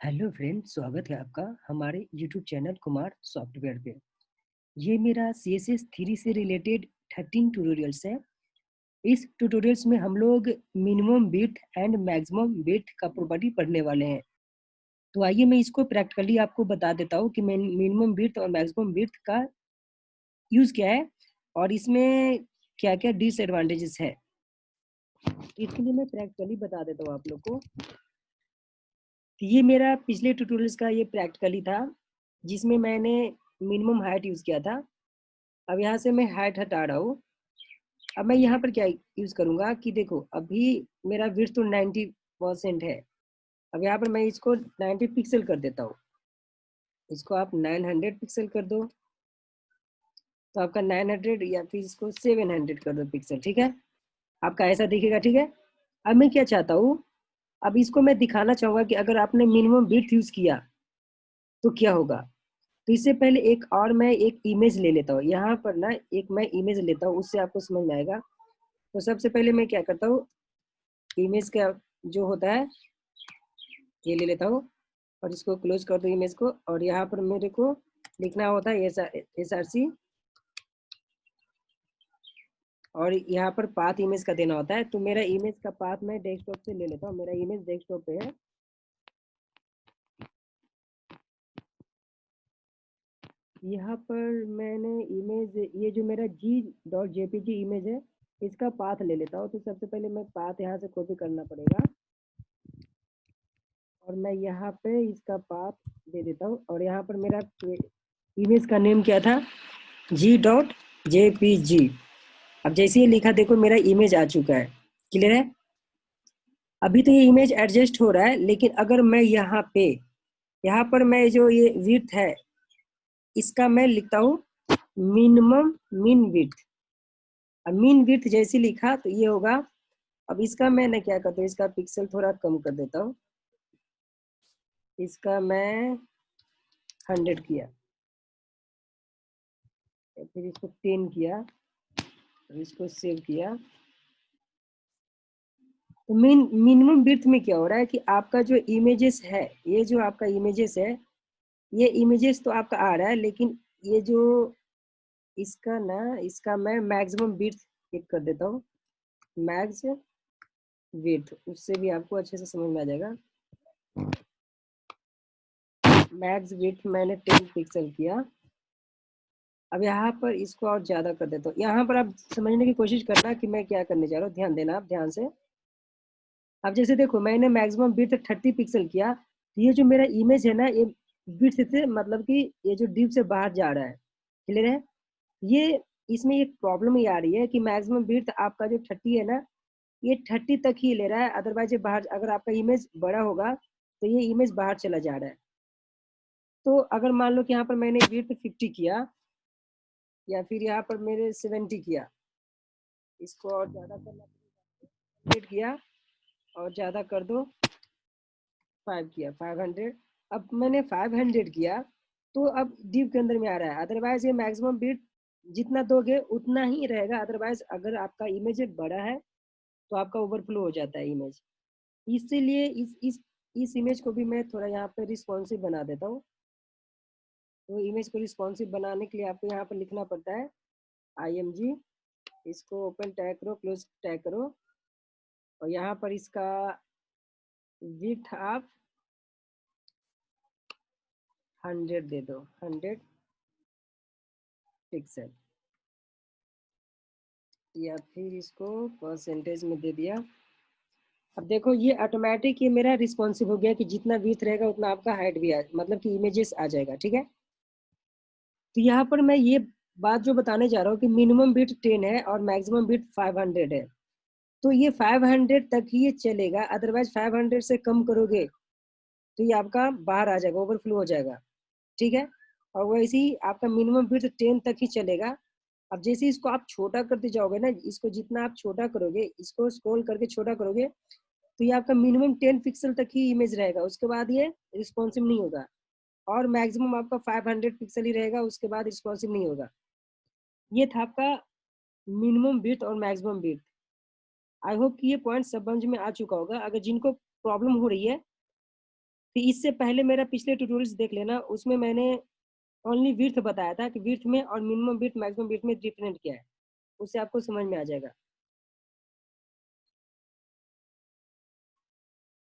Hello friend, स्वागत है आपका हमारे यूट्यूब चैनल कुमार सॉफ्टवेयर पे। ये मेरा CSS 3 से रिलेटेड 13 ट्यूटोरियल्स है। इस ट्यूटोरियल्स में हम लोग minimum width and maximum width का प्रॉपर्टी पढ़ने वाले हैं। तो आइए मैं इसको प्रैक्टिकली आपको बता देता हूँ कि मिनिमम विड्थ और मैक्सिमम विड्थ का यूज़ क्या है और इसमें क्या क्या डिसएडवांटेजेस है। इसके लिए मैं प्रैक्टिकली बता देता हूँ आप लोग को। तो ये मेरा पिछले ट्यूटोरियल्स का ये प्रैक्टिकली था, जिसमें मैंने मिनिमम हाइट यूज़ किया था। अब यहाँ से मैं हाइट हटा रहा हूँ। अब मैं यहाँ पर क्या यूज़ करूँगा कि देखो, अभी मेरा विड्थ तो 90% है। अब यहाँ पर मैं इसको 90 पिक्सल कर देता हूँ। इसको आप 900 पिक्सल कर दो, तो आपका 900 या फिर इसको 700 कर दो पिक्सल, ठीक है। आपका ऐसा दिखेगा, ठीक है। अब मैं क्या चाहता हूँ, अब इसको मैं दिखाना चाहूँगा कि अगर आपने मिनिमम विड्थ यूज़ किया तो क्या होगा। तो इससे पहले एक और मैं एक इमेज ले लेता हूँ। यहाँ पर ना एक मैं इमेज लेता हूँ, उससे आपको समझ में आएगा। तो सबसे पहले मैं क्या करता हूँ, इमेज का जो होता है ये ले लेता हूँ और इसको क्लोज कर दो इमेज को। और यहाँ पर मेरे को लिखना होता है SRC, और यहाँ पर पाथ इमेज का देना होता है। तो मेरा इमेज का पाथ मैं डेस्कटॉप से ले लेता हूँ। मेरा इमेज डेस्कटॉप पे है। यहाँ पर मैंने इमेज, ये जो मेरा G.jpg इमेज है, इसका पाथ ले लेता हूँ। तो सबसे पहले मैं पाथ यहाँ से कॉपी करना पड़ेगा और मैं यहाँ पे इसका पाथ दे देता हूँ। और यहाँ पर मेरा इमेज का नेम क्या था, G.jpg। अब जैसे ही लिखा, देखो मेरा इमेज आ चुका है। क्लियर है। अभी तो ये इमेज एडजस्ट हो रहा है, लेकिन अगर मैं यहाँ पर मैं जो ये विड्थ है, इसका मैं लिखता हूँ मिनिमम मीन विड्थ। अब मीन विड्थ जैसे लिखा तो ये होगा। अब इसका मैं ना क्या करता हूँ, इसका पिक्सल थोड़ा कम कर देता हूँ। इसका मैं 100 किया, फिर इसको 10 किया, फिर इसको सेव किया। तो मिनिमम विड्थ में क्या हो रहा है कि आपका जो इमेजेस है, ये जो आपका इमेजेस है, ये इमेजेस तो आपका आ रहा है, लेकिन ये जो इसका मैं मैक्सिमम विड्थ एक कर देता हूँ, मैक्स विड्थ। उससे भी आपको अच्छे से समझ में आ जाएगा। मैक्स विड्थ मैंने 10 पिक्सल किया। अब यहाँ पर इसको और ज्यादा कर देता हूँ। यहाँ पर आप समझने की कोशिश करना कि मैं क्या करने जा रहा हूँ, ध्यान देना आप ध्यान से। अब जैसे देखो, मैंने मैक्सिमम विड्थ 30 पिक्सल किया, तो ये जो मेरा इमेज है ना, ये विड्थ से मतलब कि ये जो डीप से बाहर जा रहा है। क्लियर है। ये इसमें एक प्रॉब्लम ये आ रही है कि मैक्सिमम विड्थ आपका जो 30 है ना, ये 30 तक ही ले रहा है। अदरवाइज ये बाहर, अगर आपका इमेज बड़ा होगा तो ये इमेज बाहर चला जा रहा है। तो अगर मान लो कि यहाँ पर मैंने विड्थ 50 किया, या फिर यहाँ पर मेरे 70 किया, इसको और ज्यादा करना, 100 किया और ज्यादा कर दो, 5 किया, 500। अब मैंने 500 किया, तो अब डिव के अंदर में आ रहा है। अदरवाइज ये मैक्सिमम बिट जितना दोगे उतना ही रहेगा। अदरवाइज अगर आपका इमेज बड़ा है तो आपका ओवरफ्लो हो जाता है इमेज। इसीलिए इस इमेज को भी मैं थोड़ा यहाँ पे रिस्पॉन्सिव बना देता हूँ। तो इमेज को रिस्पॉन्सिव बनाने के लिए आपको यहाँ पर लिखना पड़ता है IMG। इसको ओपन टैग करो, क्लोज टैग करो, और यहाँ पर इसका विड्थ आप 100 दे दो, 100 पिक्सल, या फिर इसको परसेंटेज में दे दिया। अब देखो ये ऑटोमेटिक ये मेरा रिस्पॉन्सिव हो गया कि जितना विड्थ रहेगा उतना आपका हाइट भी मतलब कि इमेजेस आ जाएगा। ठीक है। तो यहाँ पर मैं ये बात जो बताने जा रहा हूँ कि मिनिमम विड्थ 10 है और मैक्सिमम विड्थ 500 है। तो ये 500 तक ही ये चलेगा। अदरवाइज 500 से कम करोगे तो ये आपका बाहर आ जाएगा, ओवरफ्लो हो जाएगा। ठीक है। और वैसे ही आपका मिनिमम विड्थ 10 तक ही चलेगा। अब जैसे इसको आप छोटा करते जाओगे ना, इसको जितना आप छोटा करोगे, इसको स्क्रॉल करके छोटा करोगे, तो ये आपका मिनिमम 10 पिक्सल तक ही इमेज रहेगा। उसके बाद ये रिस्पॉन्सिव नहीं होगा। और मैक्सिमम आपका 500 पिक्सल ही रहेगा, उसके बाद रिस्पॉन्सिव नहीं होगा। ये था आपका मिनिमम विड्थ और मैक्सिमम विड्थ। आई होप कि ये पॉइंट सब समझ में आ चुका होगा। अगर जिनको प्रॉब्लम हो रही है तो इससे पहले मेरा पिछले ट्यूटोरियल्स देख लेना, उसमें मैंने ओनली विड्थ बताया था कि विड्थ में और मिनिमम विड्थ, मैक्सिमम विड्थ में डिफरेंट क्या है, उससे आपको समझ में आ जाएगा।